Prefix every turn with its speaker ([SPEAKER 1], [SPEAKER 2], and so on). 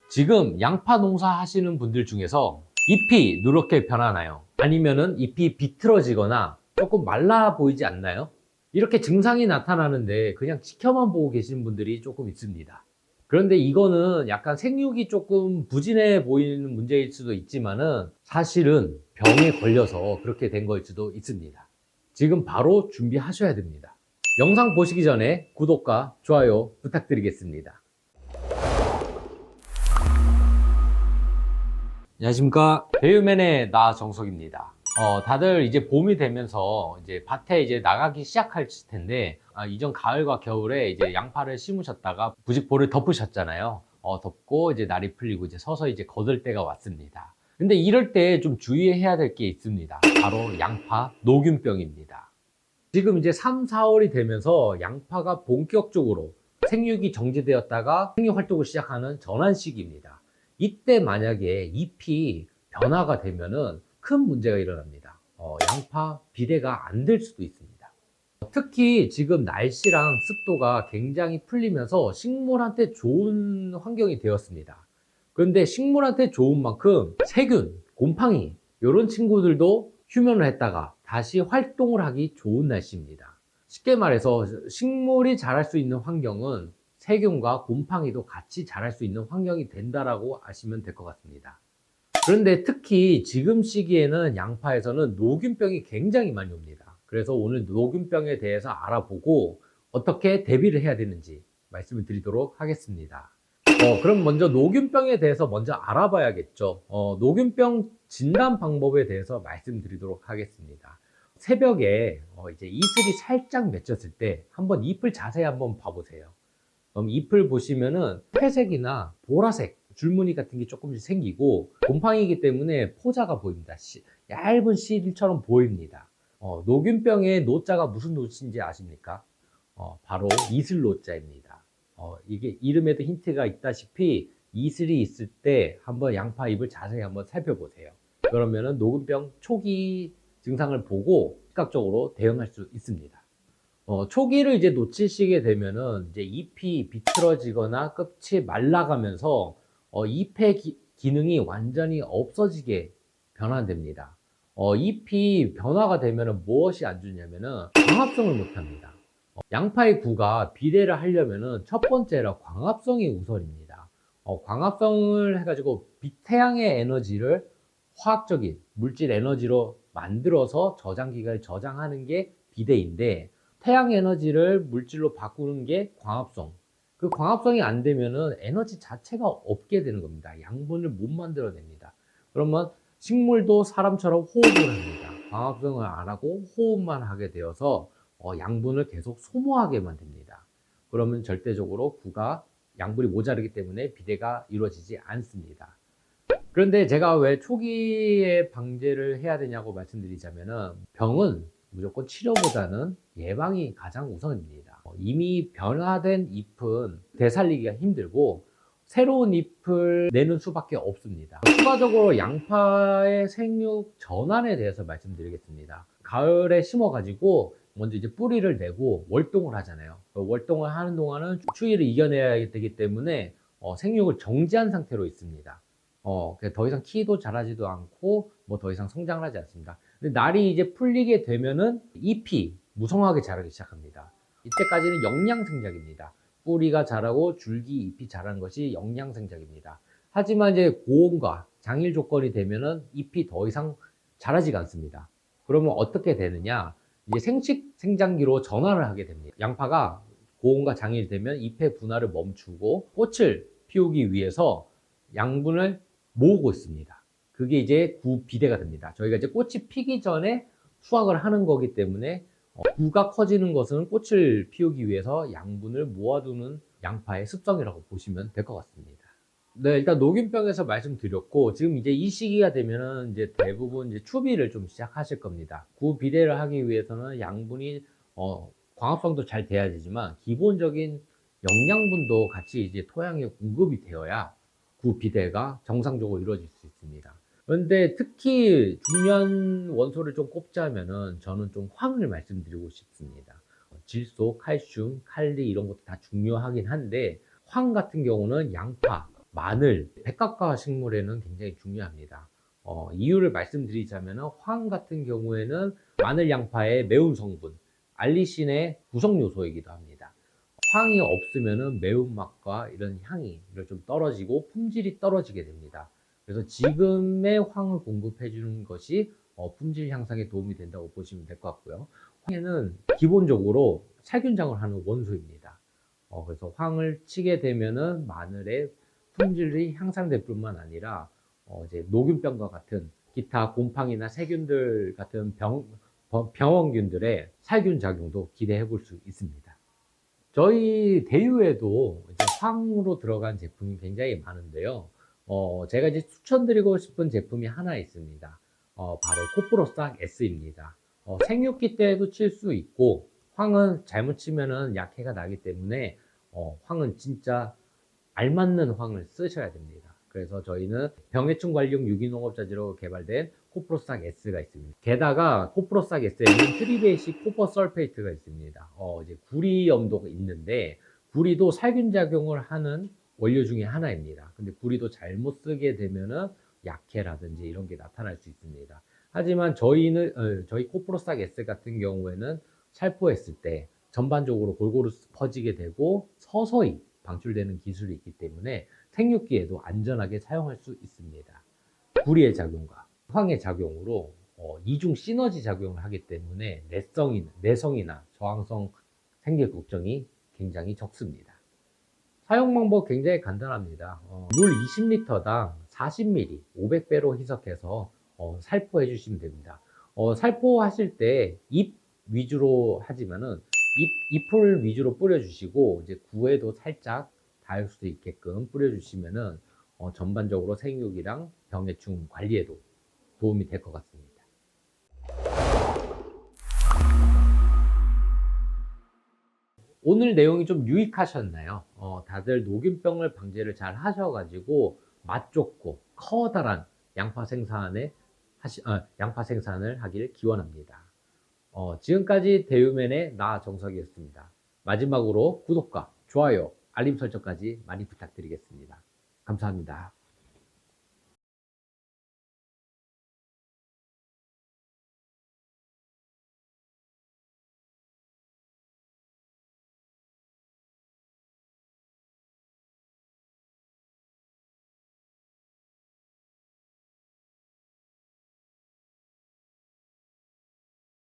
[SPEAKER 1] 지금 양파 농사 하시는 분들 중에서 잎이 누렇게 변하나요? 아니면은 잎이 비틀어지거나 조금 말라 보이지 않나요? 이렇게 증상이 나타나는데 그냥 지켜만 보고 계시는 분들이 조금 있습니다. 그런데 이거는 약간 생육이 조금 부진해 보이는 문제일 수도 있지만은 사실은 병에 걸려서 그렇게 된 거일 수도 있습니다. 지금 바로 준비하셔야 됩니다. 영상 보시기 전에 구독과 좋아요 부탁드리겠습니다. 안녕하십니까. 배우맨의 나정석입니다. 다들 이제 봄이 되면서 이제 밭에 이제 나가기 시작할 텐데, 이전 가을과 겨울에 이제 양파를 심으셨다가 부직포를 덮으셨잖아요. 덮고 이제 날이 풀리고 이제 서서히 이제 거들 때가 왔습니다. 근데 이럴 때 좀 주의해야 될 게 있습니다. 바로 양파 녹균병입니다. 지금 이제 3, 4월이 되면서 양파가 본격적으로 생육이 정지되었다가 생육 활동을 시작하는 전환 시기입니다. 이때 만약에 잎이 변화가 되면은 큰 문제가 일어납니다. 양파 비대가 안 될 수도 있습니다. 특히 지금 날씨랑 습도가 굉장히 풀리면서 식물한테 좋은 환경이 되었습니다. 그런데 식물한테 좋은 만큼 세균, 곰팡이 이런 친구들도 휴면을 했다가 다시 활동을 하기 좋은 날씨입니다. 쉽게 말해서 식물이 자랄 수 있는 환경은 세균과 곰팡이도 같이 자랄 수 있는 환경이 된다라고 아시면 될 것 같습니다. 그런데 특히 지금 시기에는 양파에서는 녹균병이 굉장히 많이 옵니다. 그래서 오늘 녹균병에 대해서 알아보고 어떻게 대비를 해야 되는지 말씀을 드리도록 하겠습니다. 그럼 먼저 녹균병에 대해서 먼저 알아봐야겠죠. 녹균병 진단 방법에 대해서 말씀드리도록 하겠습니다. 새벽에 이제 이슬이 살짝 맺혔을 때 한번 잎을 자세히 한번 봐보세요. 그럼 잎을 보시면은 회색이나 보라색 줄무늬 같은 게 조금씩 생기고 곰팡이기 때문에 포자가 보입니다. 얇은 실처럼 보입니다. 녹균병의 노자가 무슨 노자인지 아십니까? 바로 이슬 노자입니다. 이게 이름에도 힌트가 있다시피 이슬이 있을 때 한번 양파 잎을 자세히 한번 살펴보세요. 그러면은 녹균병 초기 증상을 보고 즉각적으로 대응할 수 있습니다. 초기를 이제 놓치시게 되면은 이제 잎이 비틀어지거나 끝이 말라가면서 잎의 기능이 완전히 없어지게 변환됩니다. 잎이 변화가 되면은 무엇이 안 좋냐면은 광합성을 못 합니다. 양파의 구가 비대를 하려면은 첫 번째로 광합성이 우선입니다. 광합성을 해가지고 태양의 에너지를 화학적인 물질 에너지로 만들어서 저장기관에 저장하는 게 비대인데 태양 에너지를 물질로 바꾸는 게 광합성. 그 광합성이 안 되면은 에너지 자체가 없게 되는 겁니다. 양분을 못 만들어냅니다. 그러면 식물도 사람처럼 호흡을 합니다. 광합성을 안 하고 호흡만 하게 되어서 양분을 계속 소모하게만 됩니다. 그러면 절대적으로 구가 양분이 모자르기 때문에 비대가 이루어지지 않습니다. 그런데 제가 왜 초기에 방제를 해야 되냐고 말씀드리자면은 병은 무조건 치료보다는 예방이 가장 우선입니다. 이미 변화된 잎은 되살리기가 힘들고 새로운 잎을 내는 수밖에 없습니다. 추가적으로 양파의 생육 전환에 대해서 말씀드리겠습니다. 가을에 심어가지고 먼저 이제 뿌리를 내고 월동을 하잖아요. 월동을 하는 동안은 추위를 이겨내야 되기 때문에 생육을 정지한 상태로 있습니다. 더 이상 키도 자라지도 않고 뭐 더 이상 성장을 하지 않습니다. 근데 날이 이제 풀리게 되면은 잎이 무성하게 자라기 시작합니다. 이때까지는 영양생장입니다. 뿌리가 자라고 줄기, 잎이 자라는 것이 영양생장입니다. 하지만 이제 고온과 장일 조건이 되면은 잎이 더 이상 자라지가 않습니다. 그러면 어떻게 되느냐? 이제 생식 생장기로 전환을 하게 됩니다. 양파가 고온과 장일이 되면 잎의 분화를 멈추고 꽃을 피우기 위해서 양분을 모으고 있습니다. 그게 이제 구비대가 됩니다. 저희가 이제 꽃이 피기 전에 수확을 하는 거기 때문에 구가 커지는 것은 꽃을 피우기 위해서 양분을 모아두는 양파의 습성이라고 보시면 될 것 같습니다. 네, 일단 녹균병에서 말씀드렸고 지금 이제 이 시기가 되면은 이제 대부분 이제 추비를 좀 시작하실 겁니다. 구비대를 하기 위해서는 양분이 광합성도 잘 돼야 되지만 기본적인 영양분도 같이 이제 토양에 공급이 되어야 구비대가 정상적으로 이루어질 수 있습니다. 그런데 특히 중요한 원소를 좀 꼽자면은 저는 좀 황을 말씀드리고 싶습니다. 질소, 칼슘, 칼리 이런 것도 다 중요하긴 한데 황 같은 경우는 양파, 마늘, 백각과 식물에는 굉장히 중요합니다. 이유를 말씀드리자면 황 같은 경우에는 마늘 양파의 매운 성분, 알리신의 구성 요소이기도 합니다. 황이 없으면 매운맛과 이런 향이 좀 떨어지고 품질이 떨어지게 됩니다. 그래서 지금의 황을 공급해 주는 것이 품질 향상에 도움이 된다고 보시면 될 것 같고요. 황에는 기본적으로 살균장을 하는 원소입니다. 그래서 황을 치게 되면은 마늘의 품질이 향상될 뿐만 아니라 이제 녹균병과 같은 기타 곰팡이나 세균들 같은 병원균들의 살균 작용도 기대해 볼 수 있습니다. 저희 대유에도 이제 황으로 들어간 제품이 굉장히 많은데요. 제가 이제 추천드리고 싶은 제품이 하나 있습니다. 바로 코프로싹 S입니다. 생육기 때도 칠 수 있고, 황은 잘못 치면은 약해가 나기 때문에, 황은 진짜 알맞는 황을 쓰셔야 됩니다. 그래서 저희는 병해충 관리용 유기농업자재로 개발된 코프로싹 S가 있습니다. 게다가 코프로싹 S에는 트리베이식 코퍼 설페이트가 있습니다. 이제 구리 염도가 있는데 구리도 살균 작용을 하는 원료 중에 하나입니다. 근데 구리도 잘못 쓰게 되면은 약해라든지 이런 게 나타날 수 있습니다. 하지만 저희 코프로싹 S 같은 경우에는 살포했을 때 전반적으로 골고루 퍼지게 되고 서서히 방출되는 기술이 있기 때문에 생육기에도 안전하게 사용할 수 있습니다. 구리의 작용과 황의 작용으로 이중 시너지 작용을 하기 때문에 내성이나 저항성 생길 걱정이 굉장히 적습니다. 사용 방법 굉장히 간단합니다. 물 20리터당 40ml, 500배로 희석해서 살포해 주시면 됩니다. 살포하실 때 잎 위주로 하지만은 잎을 위주로 뿌려주시고 이제 구에도 살짝 닿을 수 있게끔 뿌려주시면은 전반적으로 생육이랑 병해충 관리에도 도움이 될 것 같습니다. 오늘 내용이 좀 유익하셨나요? 다들 녹균병을 방제를 잘 하셔가지고 맛 좋고 커다란 양파 생산을 하길 기원합니다. 지금까지 대유맨의 나 정석이었습니다. 마지막으로 구독과 좋아요, 알림 설정까지 많이 부탁드리겠습니다. 감사합니다.